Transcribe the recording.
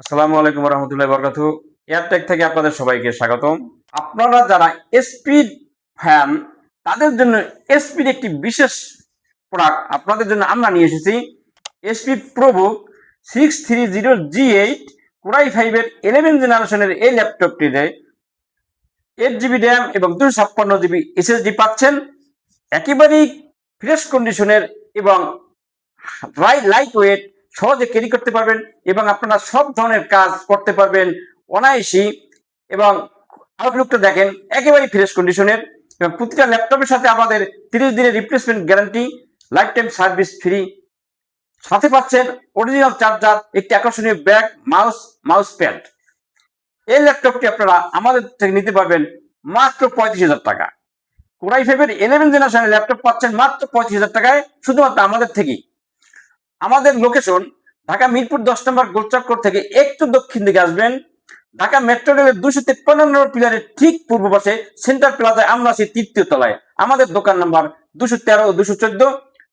আসসালামু আলাইকুম রহমতুল্লাহ বরকাতু। এয়ারটেক থেকে আপনাদের সবাইকে স্বাগতম। আপনারা যারা স্পিড ফ্যান, তাদের জন্য স্পিড একটি বিশেষ প্রোডাক্ট আপনাদের জন্য আমরা নিয়ে এসেছি। স্পিড প্রোবুক 630G8 কোরাই 5-এর 11 জেনারেশনের এই ল্যাপটপটিতে 8 GB র্যাম এবং 256 GB SSD পাচ্ছেন। একেবারেই ফ্রেশ কন্ডিশনের এবং লাইট ওয়েট, সহজে ক্যারি করতে পারবেন এবং আপনারা সব ধরনের কাজ করতে পারবেন অনায়াসই। এবং আউটলুকটা দেখেন, একেবারেই ফ্রেশ কন্ডিশনের এবং প্রতিটা ল্যাপটপের সাথে আমাদের 30 দিনের replacement guarantee, life time service free. সাথে পাচ্ছেন অরিজিনাল চার্জার, একটি আকর্ষণীয় ব্যাগ, মাউস প্যাড। এই ল্যাপটপটি আপনারা আমাদের থেকে নিতে পারবেন মাত্র 35,000 টাকা। কোরাই 5-এর 11 জেনারেশনের ল্যাপটপ পাচ্ছেন মাত্র 35,000 টাকায়, শুধুমাত্র আমাদের থেকেই। আমাদের লোকেশন ঢাকা মিরপুর 10 নম্বর গোলচক্কর থেকে একটু দক্ষিণ দিকে আসবেন। ঢাকা মেট্রো রেলের 253 নম্বর পিলারের ঠিক পূর্ব পাশে সেন্টার প্লাজায় আমরা আছি 3য় তলায়। আমাদের দোকান নাম্বার 213 ও 214।